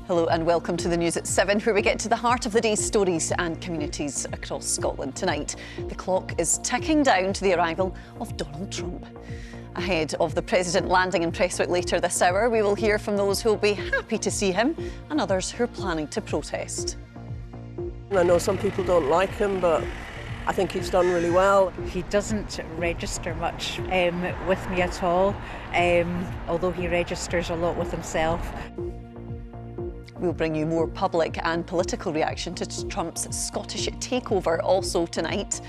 Hello and welcome to the News at 7, where we get to the heart of the day's stories and communities across Scotland. Tonight, the clock is ticking down to the arrival of Donald Trump. Ahead of the President landing in Prestwick later this hour, we will hear from those who will be happy to see him and others who are planning to protest. I know some people don't like him, but I think he's done really well. He doesn't register much with me at all, although he registers a lot with himself. We'll bring you more public and political reaction to Trump's Scottish takeover also tonight.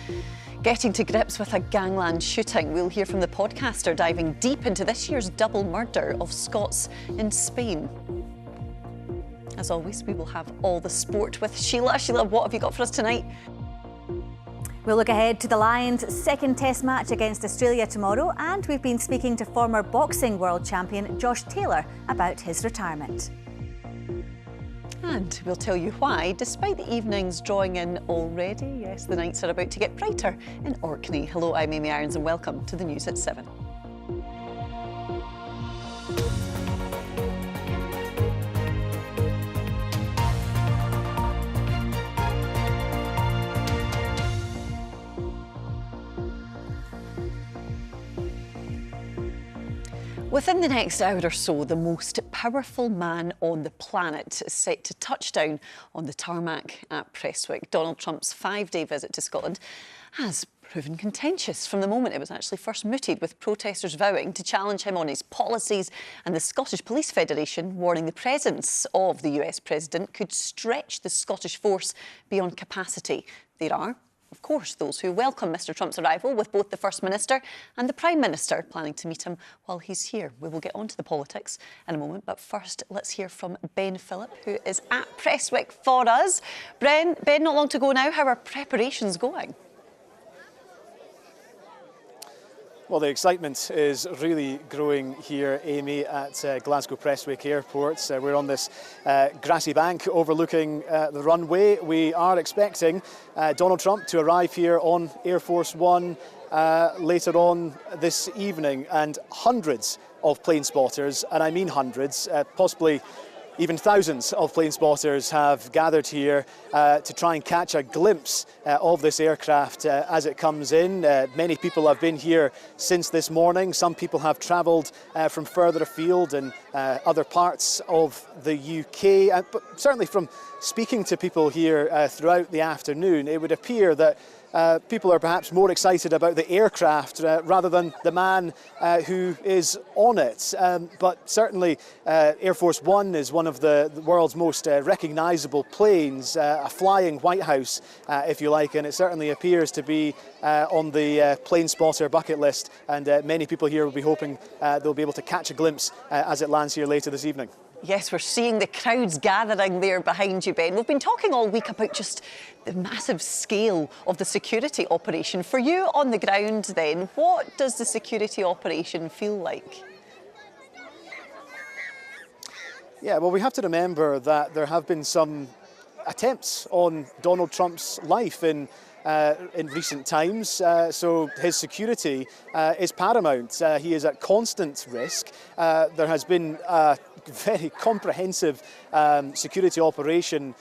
Getting to grips with a gangland shooting, we'll hear from the podcaster diving deep into this year's double murder of Scots in Spain. As always, we will have all the sport with Sheila. Sheila, what have you got for us tonight? We'll look ahead to the Lions' second test match against Australia tomorrow, and we've been speaking to former boxing world champion Josh Taylor about his retirement. And we'll tell you why, despite the evenings drawing in already. Yes, the nights are about to get brighter in Orkney. Hello, I'm Amy Irons and welcome to the News at 7. Within the next hour or so, the most powerful man on the planet is set to touch down on the tarmac at Prestwick. Donald Trump's 5-day visit to Scotland has proven contentious from the moment it was actually first mooted, with protesters vowing to challenge him on his policies and the Scottish Police Federation warning the presence of the US President could stretch the Scottish force beyond capacity. There are, of course, those who welcome Mr Trump's arrival, with both the First Minister and the Prime Minister planning to meet him while he's here. We will get on to the politics in a moment, but first let's hear from Ben Phillip, who is at Prestwick for us. Ben, not long to go now. How are preparations going? Well, the excitement is really growing here, Amy, at Glasgow Prestwick Airport. We're on this grassy bank overlooking the runway. We are expecting Donald Trump to arrive here on Air Force One later on this evening, and hundreds of plane spotters, and I mean hundreds, possibly even thousands of plane spotters have gathered here to try and catch a glimpse of this aircraft as it comes in. Many people have been here since this morning. Some people have travelled from further afield and other parts of the UK. But certainly from speaking to people here throughout the afternoon, it would appear that people are perhaps more excited about the aircraft rather than the man who is on it. But certainly Air Force One is one of the world's most recognisable planes, a flying White House, if you like, and it certainly appears to be on the plane spotter bucket list, and many people here will be hoping they'll be able to catch a glimpse as it lands here later this evening. Yes, we're seeing the crowds gathering there behind you, Ben. We've been talking all week about just the massive scale of the security operation. For you on the ground then, what does the security operation feel like? Yeah, well, we have to remember that there have been some attempts on Donald Trump's life in recent times, so his security is paramount. He is at constant risk. There has been a very comprehensive security operation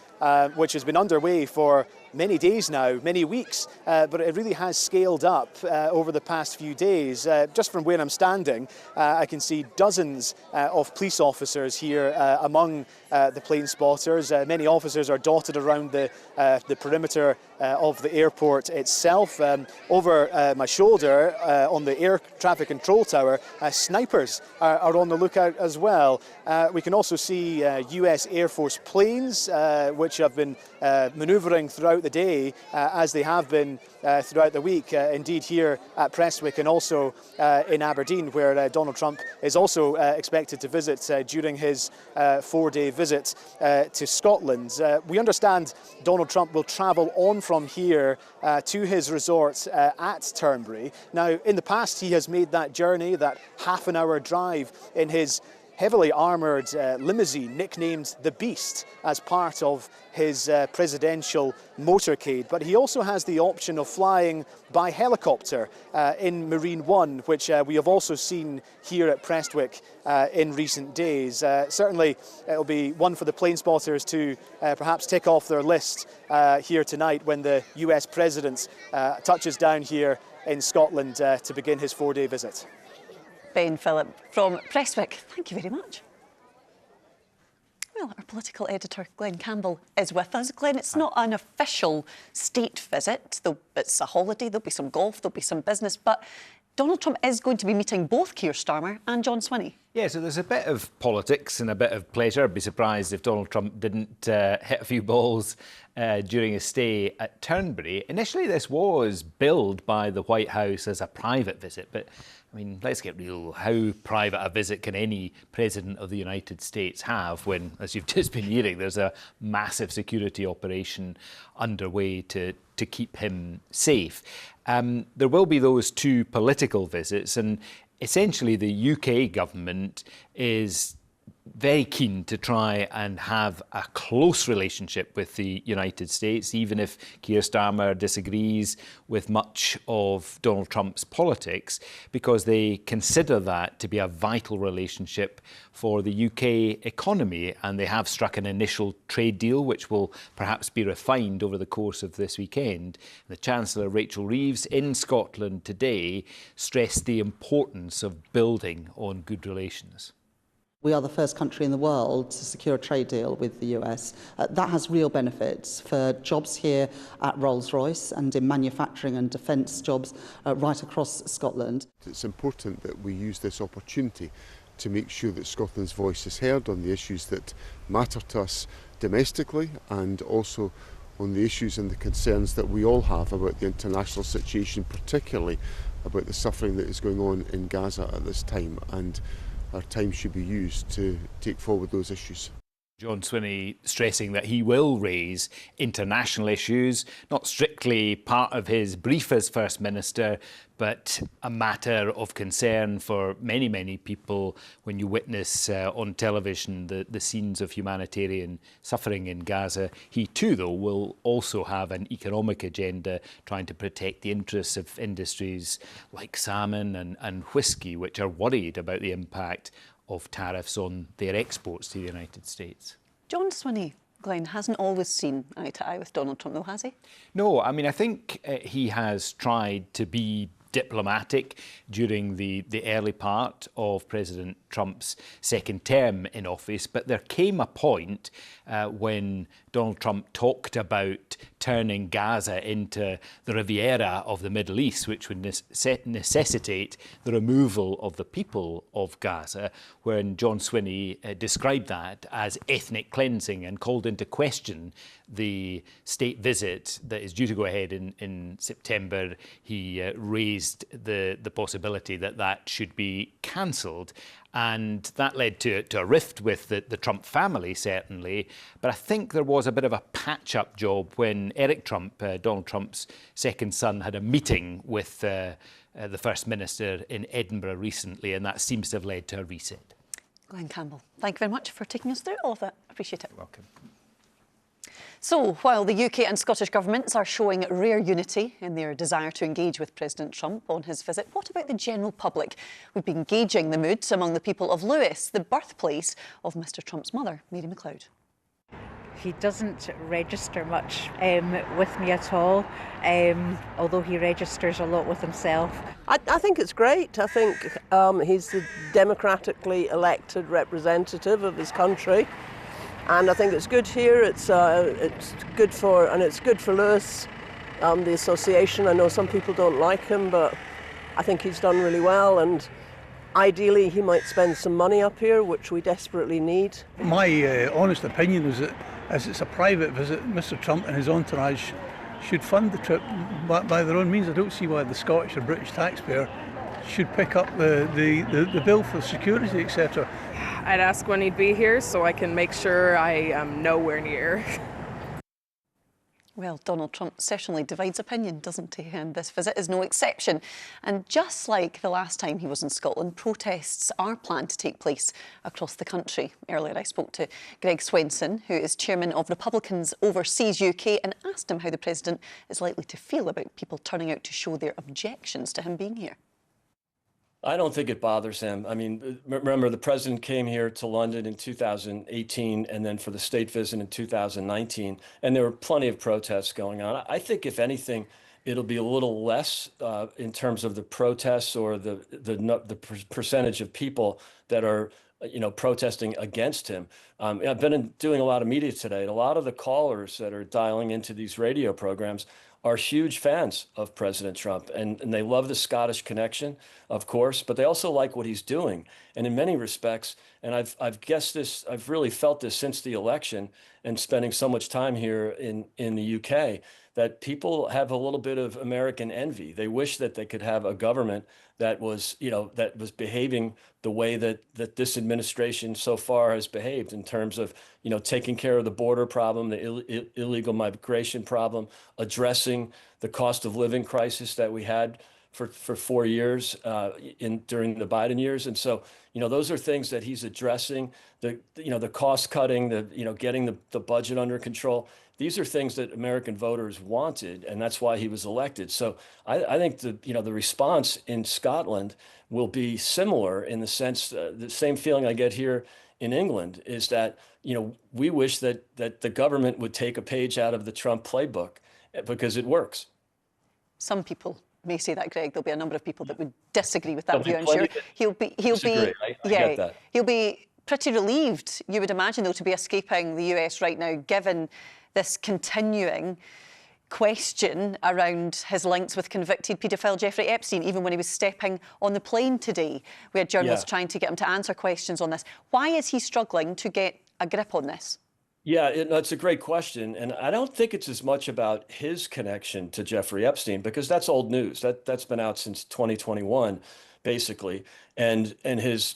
which has been underway for many days now, many weeks, but it really has scaled up over the past few days. Just from where I'm standing, I can see dozens of police officers here among the plane spotters. Many officers are dotted around the perimeter of the airport itself. Over my shoulder on the air traffic control tower, snipers are on the lookout as well. We can also see US Air Force planes which have been manoeuvring throughout the day as they have been throughout the week, indeed here at Prestwick and also in Aberdeen, where Donald Trump is also expected to visit during his 4-day visit to Scotland. We understand Donald Trump will travel on from here to his resort at Turnberry. Now, in the past, he has made that journey, that half-an-hour drive in his heavily armoured limousine nicknamed the Beast as part of his presidential motorcade. But he also has the option of flying by helicopter in Marine One, which we have also seen here at Prestwick in recent days. Certainly it'll be one for the plane spotters to perhaps tick off their list here tonight when the US President touches down here in Scotland to begin his 4-day visit. Ben Phillip from Prestwick, thank you very much. Well, our political editor, Glenn Campbell, is with us. Glenn, it's not an official state visit. It's a holiday, there'll be some golf, there'll be some business, but Donald Trump is going to be meeting both Keir Starmer and John Swinney. Yeah, so there's a bit of politics and a bit of pleasure. I'd be surprised if Donald Trump didn't hit a few balls during his stay at Turnberry. Initially, this was billed by the White House as a private visit, but I mean, let's get real. How private a visit can any president of the United States have when, as you've just been hearing, there's a massive security operation underway to keep him safe? There will be those two political visits, and essentially the UK government is very keen to try and have a close relationship with the United States, even if Keir Starmer disagrees with much of Donald Trump's politics, because they consider that to be a vital relationship for the UK economy. And they have struck an initial trade deal, which will perhaps be refined over the course of this weekend. The Chancellor, Rachel Reeves, in Scotland today, stressed the importance of building on good relations. We are the first country in the world to secure a trade deal with the US. That has real benefits for jobs here at Rolls-Royce and in manufacturing and defence jobs right across Scotland. It's important that we use this opportunity to make sure that Scotland's voice is heard on the issues that matter to us domestically, and also on the issues and the concerns that we all have about the international situation, particularly about the suffering that is going on in Gaza at this time. And our time should be used to take forward those issues. John Swinney stressing that he will raise international issues, not strictly part of his brief as First Minister, but a matter of concern for many, many people when you witness on television the scenes of humanitarian suffering in Gaza. He too, though, will also have an economic agenda trying to protect the interests of industries like salmon and whisky, which are worried about the impact of tariffs on their exports to the United States. John Swinney, Glenn, hasn't always seen eye to eye with Donald Trump, though, has he? No, I mean, I think he has tried to be diplomatic during the early part of President Trump's second term in office, but there came a point when Donald Trump talked about turning Gaza into the Riviera of the Middle East, which would necessitate the removal of the people of Gaza, when John Swinney described that as ethnic cleansing and called into question the state visit that is due to go ahead in September. He raised the possibility that that should be cancelled. And that led to a rift with the Trump family, certainly. But I think there was a bit of a patch-up job when Eric Trump, Donald Trump's second son, had a meeting with the First Minister in Edinburgh recently, and that seems to have led to a reset. Glenn Campbell, thank you very much for taking us through all of that. Appreciate it. You're welcome. So, while the UK and Scottish governments are showing rare unity in their desire to engage with President Trump on his visit, what about the general public? We've been gauging the mood among the people of Lewis, the birthplace of Mr Trump's mother, Mary McLeod. He doesn't register much with me at all, although he registers a lot with himself. I think it's great. I think he's the democratically elected representative of his country. And I think it's good here. It's good for Lewis, the association. I know some people don't like him, but I think he's done really well. And ideally, he might spend some money up here, which we desperately need. My honest opinion is that, as it's a private visit, Mr Trump and his entourage should fund the trip by their own means. I don't see why the Scottish or British taxpayer should pick up the bill for security, etc. I'd ask when he'd be here so I can make sure I am nowhere near. Well, Donald Trump certainly divides opinion, doesn't he? And this visit is no exception. And just like the last time he was in Scotland, protests are planned to take place across the country. Earlier I spoke to Greg Swenson, who is chairman of Republicans Overseas UK, and asked him how the president is likely to feel about people turning out to show their objections to him being here. I don't think it bothers him. I mean, remember, the president came here to London in 2018 and then for the state visit in 2019, and there were plenty of protests going on. I think, if anything, it'll be a little less in terms of the protests or the percentage of people that are, protesting against him. I've been doing a lot of media today, and a lot of the callers that are dialing into these radio programs are huge fans of President Trump, and they love the Scottish connection, of course, but they also like what he's doing. And in many respects, and I've really felt this since the election and spending so much time here in the UK, that people have a little bit of American envy. They wish that they could have a government that was, that was behaving the way that this administration so far has behaved in terms of, taking care of the border problem, the illegal migration problem, addressing the cost of living crisis that we had for 4 years during the Biden years. And so, those are things that he's addressing, the cost cutting, getting the budget under control. These are things that American voters wanted, and that's why he was elected. So I think the response in Scotland will be similar in the sense, the same feeling I get here in England is that, we wish that the government would take a page out of the Trump playbook because it works. Some people may say that, Greg. There'll be a number of people that would disagree with that view. I'm sure he'll be pretty relieved, you would imagine, though, to be escaping the US right now, given this continuing question around his links with convicted paedophile Jeffrey Epstein, even when he was stepping on the plane today. We had journalists trying to get him to answer questions on this. Why is he struggling to get a grip on this? Yeah, that's a great question. And I don't think it's as much about his connection to Jeffrey Epstein, because that's old news. That's been out since 2021, basically. And his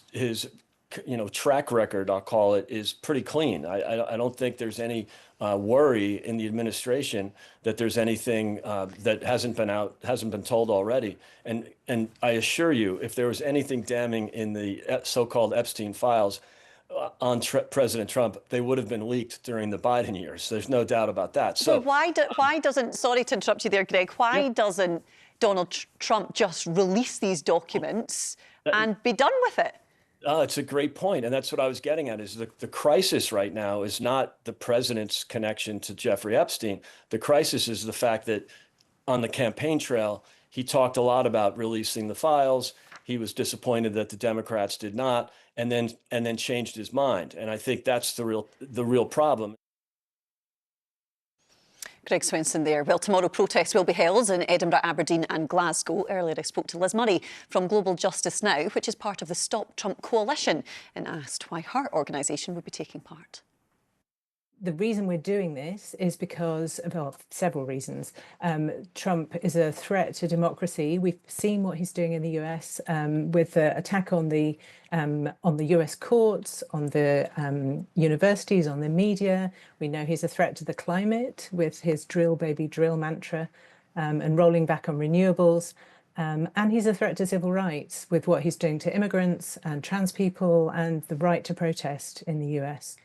track record, I'll call it, is pretty clean. I don't think there's any worry in the administration that there's anything that hasn't been told already. And I assure you, if there was anything damning in the so-called Epstein files on President Trump, they would have been leaked during the Biden years. There's no doubt about that. So why doesn't, sorry to interrupt you there, Greg, why doesn't Donald Trump just release these documents and be done with it? It's a great point. And that's what I was getting at, is the crisis right now is not the president's connection to Jeffrey Epstein. The crisis is the fact that on the campaign trail, he talked a lot about releasing the files. He was disappointed that the Democrats did not, and then changed his mind. And I think that's the real problem. Greg Swenson there. Well, tomorrow protests will be held in Edinburgh, Aberdeen and Glasgow. Earlier I spoke to Liz Murray from Global Justice Now, which is part of the Stop Trump Coalition, and asked why her organisation would be taking part. The reason we're doing this is because of several reasons. Trump is a threat to democracy. We've seen what he's doing in the US with the attack on the US courts, on the universities, on the media. We know he's a threat to the climate with his drill baby drill mantra and rolling back on renewables. And he's a threat to civil rights with what he's doing to immigrants and trans people and the right to protest in the US.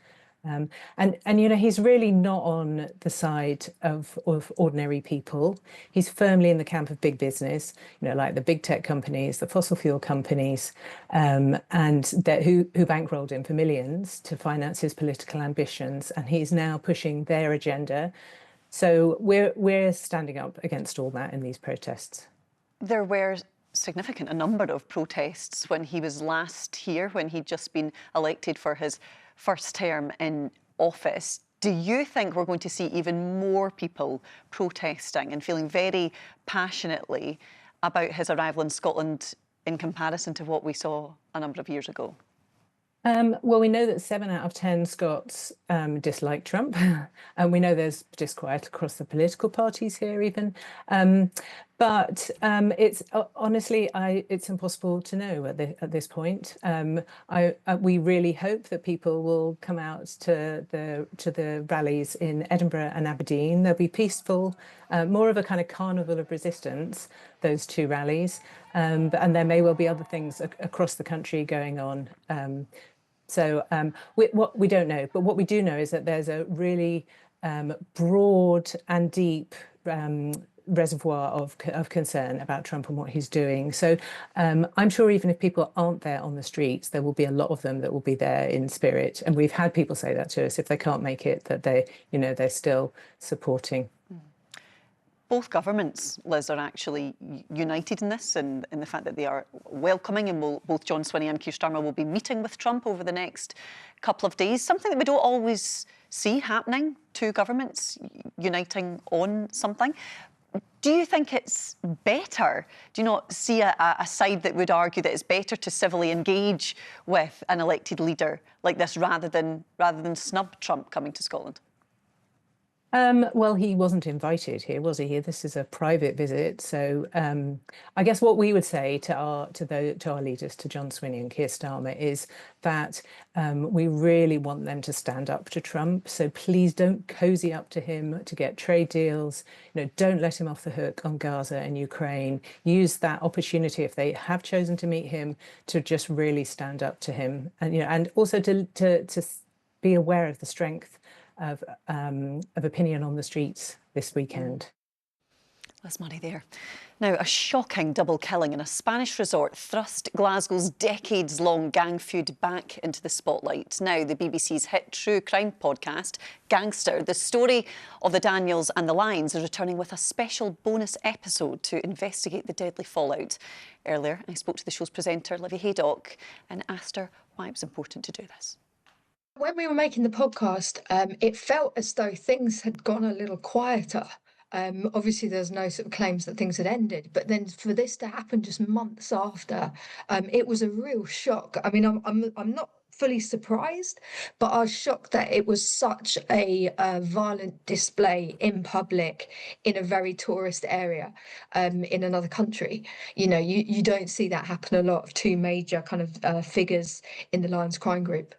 And he's really not on the side of ordinary people. He's firmly in the camp of big business, like the big tech companies, the fossil fuel companies, and who bankrolled him for millions to finance his political ambitions. And he's now pushing their agenda. So we're standing up against all that in these protests. There were a number of protests when he was last here, when he'd just been elected for his first term in office. Do you think we're going to see even more people protesting and feeling very passionately about his arrival in Scotland in comparison to what we saw a number of years ago? Well, we know that 7 out of 10 Scots dislike Trump, and we know there's disquiet across the political parties here even. But it's honestly, it's impossible to know at this point. We really hope that people will come out to the rallies in Edinburgh and Aberdeen. They'll be peaceful, more of a kind of carnival of resistance, those two rallies. And there may well be other things across the country going on. We don't know, but what we do know is that there's a really broad and deep reservoir of concern about Trump and what he's doing. So I'm sure even if people aren't there on the streets, there will be a lot of them that will be there in spirit. And we've had people say that to us, if they can't make it, that they're still supporting. Both governments, Liz, are actually united in this and in the fact that they are welcoming, and both John Swinney and Keir Starmer will be meeting with Trump over the next couple of days, something that we don't always see happening, two governments uniting on something. Do you think it's better? Do you not see a side that would argue that it's better to civilly engage with an elected leader like this rather than snub Trump coming to Scotland? Well, he wasn't invited here, was he? This is a private visit, so I guess what we would say to our leaders, to John Swinney and Keir Starmer, is that we really want them to stand up to Trump. So please don't cozy up to him to get trade deals. Don't let him off the hook on Gaza and Ukraine. Use that opportunity, if they have chosen to meet him, to just really stand up to him, and also to be aware of the strength of opinion on the streets this weekend. Liz Murray there. Now, a shocking double killing in a Spanish resort thrust Glasgow's decades-long gang feud back into the spotlight. Now, the BBC's hit true crime podcast, Gangster, the story of the Daniels and the Lyons, is returning with a special bonus episode to investigate the deadly fallout. Earlier, I spoke to the show's presenter, Livy Haydock, and asked her why it was important to do this. When we were making the podcast, it felt as though things had gone a little quieter. Obviously, there's no sort of claims that things had ended, but then for this to happen just months after, it was a real shock. I mean, I'm not fully surprised, but I was shocked that it was such a violent display in public in a very tourist area in another country. You don't see that happen a lot of two major kind of figures in the Lyons crime group.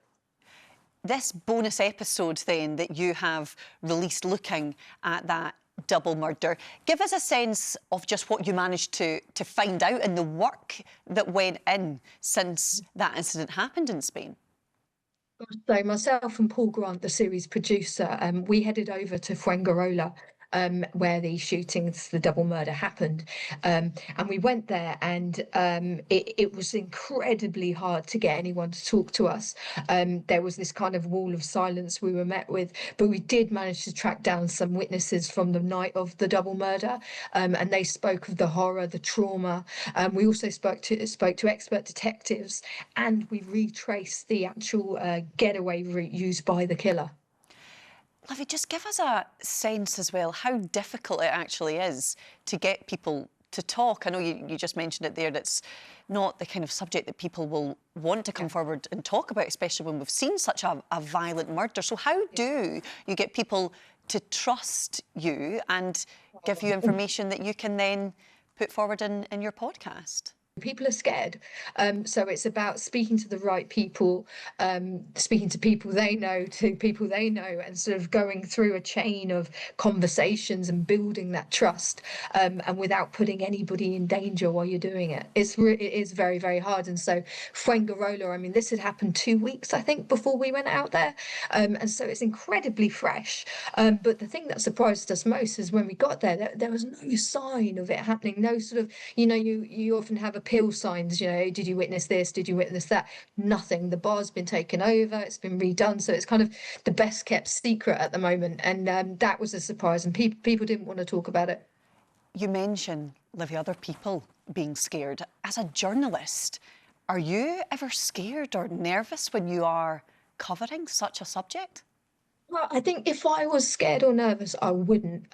This bonus episode then that you have released looking at that double murder, give us a sense of just what you managed to find out and the work that went in since that incident happened in Spain. So myself and Paul Grant, the series producer, we headed over to Fuengirola, where the shootings, the double murder happened. And we went there, and it was incredibly hard to get anyone to talk to us. There was this kind of wall of silence we were met with, but we did manage to track down some witnesses from the night of the double murder, and they spoke of the horror, the trauma. We also spoke to expert detectives, and we retraced the actual getaway route used by the killer. Livy, just give us a sense as well how difficult it actually is to get people to talk. I know you just mentioned it there, that's not the kind of subject that people will want to come forward and talk about, especially when we've seen such a violent murder. So how do you get people to trust you and give you information that you can then put forward in your podcast? People are scared. So it's about speaking to the right people, speaking to people they know, and sort of going through a chain of conversations and building that trust, and without putting anybody in danger while you're doing it. It is very, very hard. And so Fuengirola, I mean, this had happened 2 weeks, I think, before we went out there. And so it's incredibly fresh. But the thing that surprised us most is when we got there was no sign of it happening. No sort of, you often have appeal signs, did you witness this? Did you witness that? Nothing. The bar's been taken over. It's been redone. So it's kind of the best kept secret at the moment. And that was a surprise. And people didn't want to talk about it. You mention, Livy, other people being scared. As a journalist, are you ever scared or nervous when you are covering such a subject? Well, I think if I was scared or nervous, I wouldn't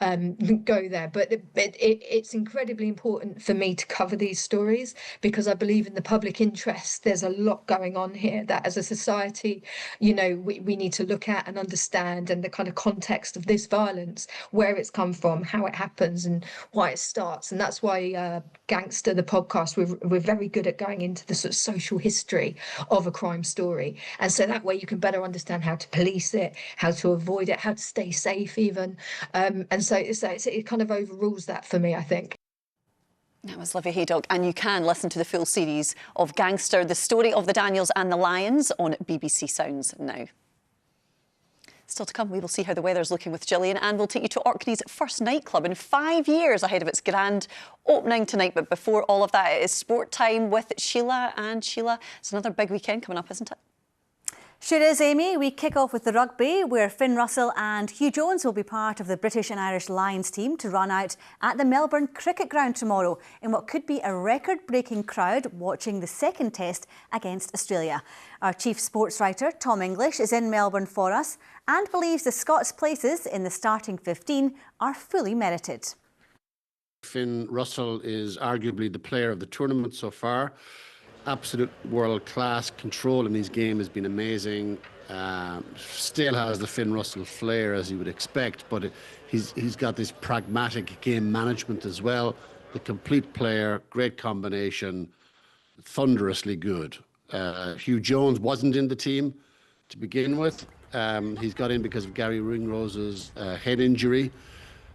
go there. But it's incredibly important for me to cover these stories because I believe in the public interest. There's a lot going on here that as a society, we need to look at and understand, and the kind of context of this violence, where it's come from, how it happens and why it starts. And that's why Gangster, the podcast, we're very good at going into the sort of social history of a crime story. And so that way you can better understand how to police it, how to avoid it, how to stay safe even. And so it kind of overrules that for me, I think. That was Livy Haydock, and you can listen to the full series of Gangster, the story of the Daniels and the Lions on BBC Sounds now. Still to come, we will see how the weather's looking with Gillian, and we'll take you to Orkney's first nightclub in 5 years ahead of its grand opening tonight. But before all of that, it is sport time with Sheila. And Sheila, it's another big weekend coming up, isn't it? Sure is, Amy. We kick off with the rugby, where Finn Russell and Hugh Jones will be part of the British and Irish Lions team to run out at the Melbourne Cricket Ground tomorrow in what could be a record-breaking crowd watching the second test against Australia. Our chief sports writer, Tom English, is in Melbourne for us and believes the Scots' places in the starting 15 are fully merited. Finn Russell is arguably the player of the tournament so far. Absolute world-class control in his game has been amazing. Still has the Finn Russell flair, as you would expect, but he's got this pragmatic game management as well. The complete player, great combination, thunderously good. Hugh Jones wasn't in the team to begin with. He's got in because of Gary Ringrose's head injury.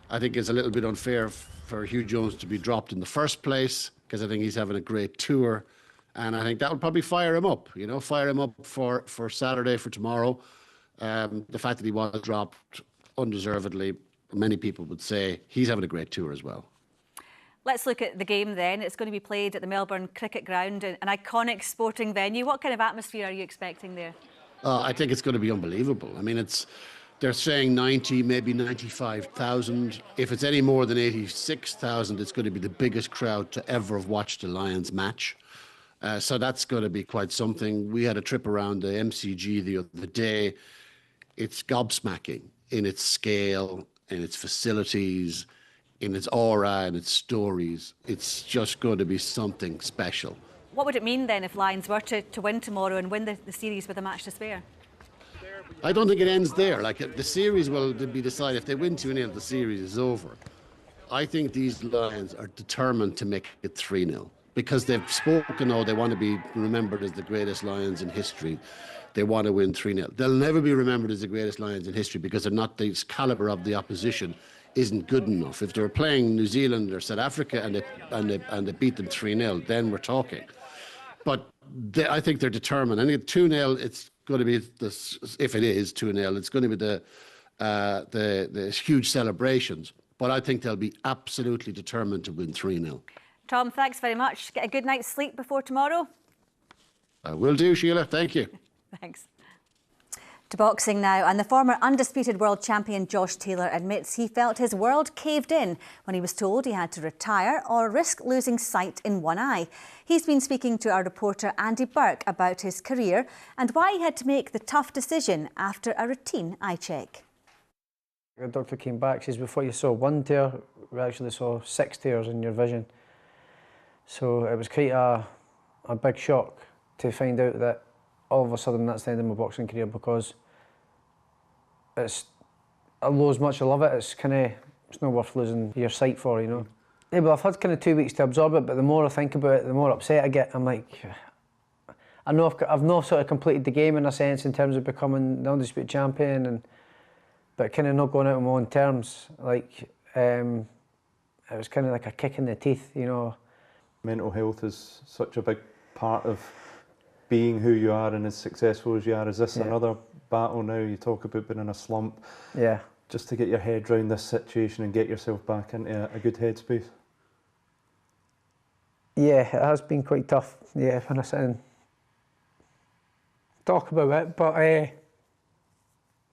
I think it's a little bit unfair for Hugh Jones to be dropped in the first place because I think he's having a great tour. And I think that will probably fire him up for Saturday, for tomorrow. The fact that he was dropped undeservedly, many people would say he's having a great tour as well. Let's look at the game then. It's going to be played at the Melbourne Cricket Ground, an iconic sporting venue. What kind of atmosphere are you expecting there? I think it's going to be unbelievable. I mean, they're saying 90, maybe 95,000. If it's any more than 86,000, it's going to be the biggest crowd to ever have watched a Lions match. So that's going to be quite something. We had a trip around the MCG the other day. It's gobsmacking in its scale, in its facilities, in its aura and its stories. It's just going to be something special. What would it mean then if Lions were to win tomorrow and win the series with a match to spare? I don't think it ends there. The series will be decided. If they win 2-0, the series is over. I think these Lions are determined to make it 3-0. Because they've spoken, they want to be remembered as the greatest Lions in history. They want to win 3-0. They'll never be remembered as the greatest Lions in history because they're not, the calibre of the opposition isn't good enough. If they were playing New Zealand or South Africa and they beat them 3-0, then we're talking. But I think they're determined. I think 2-0, it's going to be, if it is 2-0, it's going to be the huge celebrations. But I think they'll be absolutely determined to win 3-0. Tom, thanks very much. Get a good night's sleep before tomorrow. I will do, Sheila. Thank you. Thanks. To boxing now, and the former undisputed world champion Josh Taylor admits he felt his world caved in when he was told he had to retire or risk losing sight in one eye. He's been speaking to our reporter Andy Burke about his career and why he had to make the tough decision after a routine eye check. The doctor came back, says before you saw one tear, we actually saw 6 tears in your vision. So it was quite a big shock to find out that all of a sudden that's the end of my boxing career, because although as much as I love it, it's not worth losing your sight for, you know. Yeah, well, I've had kind of 2 weeks to absorb it, but the more I think about it, the more upset I get. I'm like, I know I've not sort of completed the game in a sense in terms of becoming the undisputed champion, but kind of not going out on my own terms. Like, it was kind of like a kick in the teeth, you know. Mental health is such a big part of being who you are and as successful as you are. Is this another battle now? You talk about being in a slump. Yeah. Just to get your head around this situation and get yourself back into a good headspace. Yeah, it has been quite tough. Yeah, when I sit and talk about it, but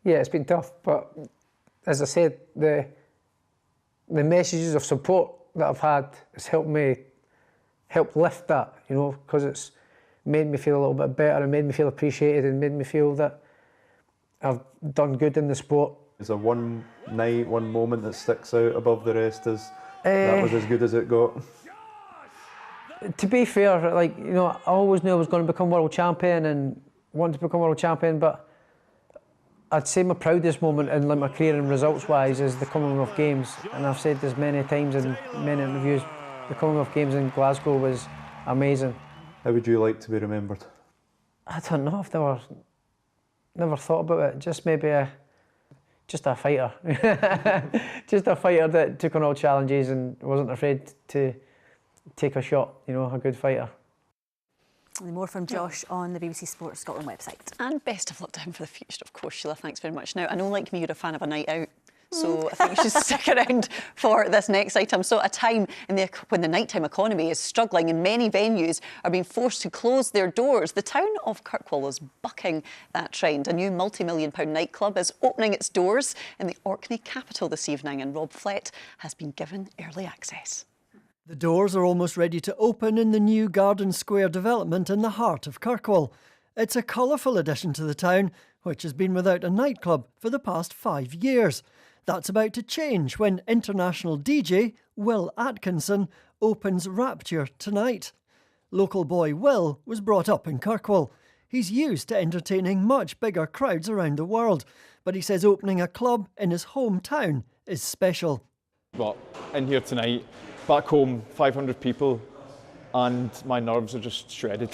yeah, it's been tough. But as I said, the messages of support that I've had has helped lift that, you know, because it's made me feel a little bit better and made me feel appreciated and made me feel that I've done good in the sport. Is there one night, one moment that sticks out above the rest as that was as good as it got? To be fair, like, you know, I always knew I was going to become world champion and wanted to become world champion, but I'd say my proudest moment in my career and results-wise is the Commonwealth Games, and I've said this many times in many interviews. The Commonwealth Games in Glasgow was amazing. How would you like to be remembered? I don't know. I've never thought about it. Just maybe just a fighter. Just a fighter that took on all challenges and wasn't afraid to take a shot, you know, a good fighter. And more from Josh on the BBC Sports Scotland website. And best of luck to him for the future, of course, Sheila. Thanks very much. Now, I know, like me, you're a fan of a night out. So I think you should stick around for this next item. So a time when the nighttime economy is struggling and many venues are being forced to close their doors, the town of Kirkwall is bucking that trend. A new multi-million-pound nightclub is opening its doors in the Orkney capital this evening, and Rob Flett has been given early access. The doors are almost ready to open in the new Garden Square development in the heart of Kirkwall. It's a colourful addition to the town, which has been without a nightclub for the past 5 years. That's about to change when international DJ Will Atkinson opens Rapture tonight. Local boy Will was brought up in Kirkwall. He's used to entertaining much bigger crowds around the world, but he says opening a club in his hometown is special. But in here tonight, back home, 500 people, and my nerves are just shredded.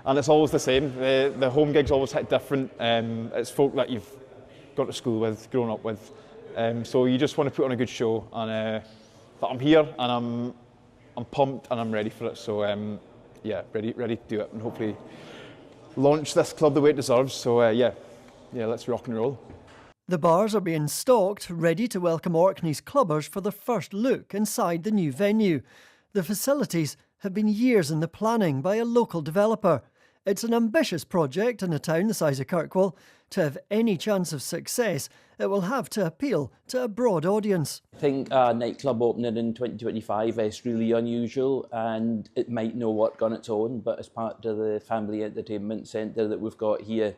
And it's always the same. The home gigs always hit different. It's folk that you've gone to school with, grown up with. So you just want to put on a good show, and but I'm here and I'm pumped and I'm ready for it. So yeah, ready to do it and hopefully launch this club the way it deserves. So yeah, let's rock and roll. The bars are being stocked, ready to welcome Orkney's clubbers for their first look inside the new venue. The facilities have been years in the planning by a local developer. It's an ambitious project in a town the size of Kirkwall. To have any chance of success, it will have to appeal to a broad audience. I think a nightclub opening in 2025 is really unusual, and it might not work on its own, but as part of the family entertainment centre that we've got here,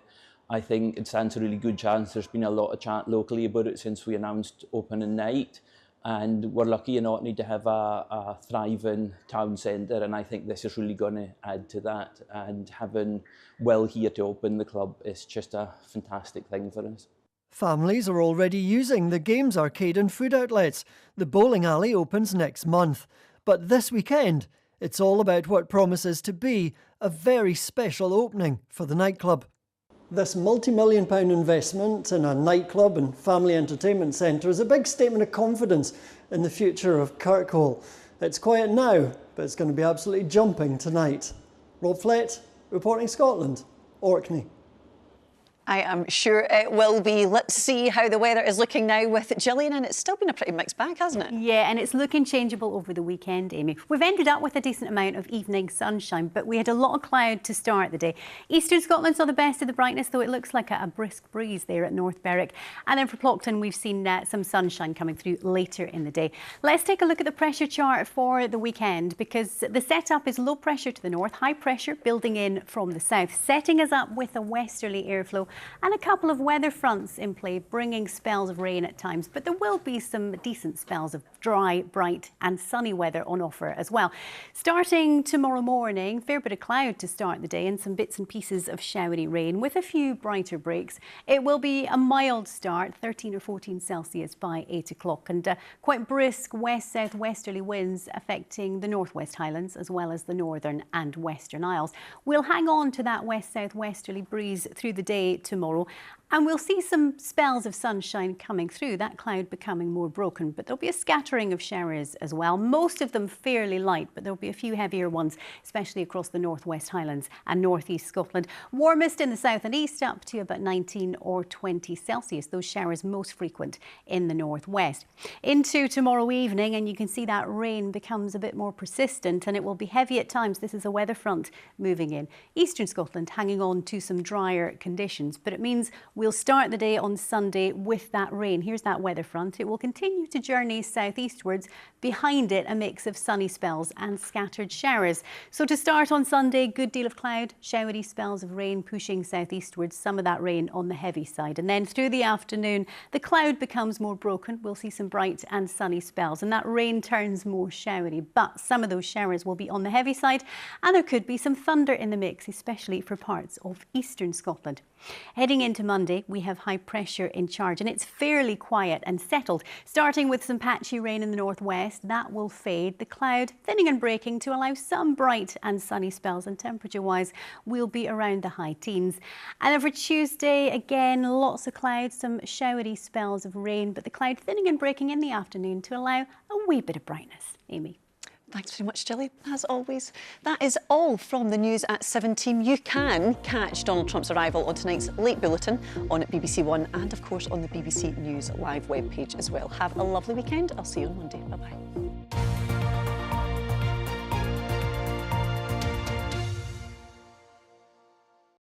I think it stands a really good chance. There's been a lot of chat locally about it since we announced opening night, and we're lucky in Orkney to have a thriving town centre, and I think this is really going to add to that, and having Will here to open the club is just a fantastic thing for us. Families are already using the games arcade and food outlets. The bowling alley opens next month. But this weekend, it's all about what promises to be a very special opening for the nightclub. This multi-million-pound investment in a nightclub and family entertainment centre is a big statement of confidence in the future of Kirkwall. It's quiet now, but it's going to be absolutely jumping tonight. Rob Flett, reporting Scotland, Orkney. I am sure it will be. Let's see how the weather is looking now with Gillian, and it's still been a pretty mixed bag, hasn't it? Yeah, and it's looking changeable over the weekend, Amy. We've ended up with a decent amount of evening sunshine, but we had a lot of cloud to start the day. Eastern Scotland saw the best of the brightness, though it looks like a brisk breeze there at North Berwick. And then for Plockton, we've seen some sunshine coming through later in the day. Let's take a look at the pressure chart for the weekend, because the setup is low pressure to the north, high pressure building in from the south, setting us up with a westerly airflow and a couple of weather fronts in play, bringing spells of rain at times, but there will be some decent spells of dry, bright and sunny weather on offer as well. Starting tomorrow morning, fair bit of cloud to start the day and some bits and pieces of showery rain with a few brighter breaks. It will be a mild start, 13 or 14 Celsius by 8 o'clock, and quite brisk west-south-westerly winds affecting the northwest Highlands as well as the northern and western Isles. We'll hang on to that west-south-westerly breeze through the day tomorrow, and we'll see some spells of sunshine coming through, that cloud becoming more broken, but there'll be a scattering of showers as well, most of them fairly light, but there'll be a few heavier ones, especially across the northwest Highlands and northeast Scotland. Warmest in the south and east, up to about 19 or 20 Celsius. Those showers most frequent in the northwest. Into tomorrow evening, and you can see that rain becomes a bit more persistent, and it will be heavy at times. This is a weather front moving in. Eastern Scotland hanging on to some drier conditions, but it means We'll start the day on Sunday with that rain. Here's that weather front. It will continue to journey southeastwards. Behind it, a mix of sunny spells and scattered showers. So to start on Sunday, good deal of cloud, showery spells of rain pushing southeastwards, some of that rain on the heavy side. And then through the afternoon, the cloud becomes more broken. We'll see some bright and sunny spells, and that rain turns more showery. But some of those showers will be on the heavy side, and there could be some thunder in the mix, especially for parts of eastern Scotland. Heading into Monday, we have high pressure in charge, and it's fairly quiet and settled. Starting with some patchy rain in the northwest, that will fade. The cloud thinning and breaking to allow some bright and sunny spells, and temperature-wise, we'll be around the high teens. And then for Tuesday, again, lots of clouds, some showery spells of rain, but the cloud thinning and breaking in the afternoon to allow a wee bit of brightness. Amy. Thanks very much, Gilly, as always. That is all from the news at 17. You can catch Donald Trump's arrival on tonight's Late Bulletin on BBC One and, of course, on the BBC News Live webpage as well. Have a lovely weekend. I'll see you on Monday. Bye-bye.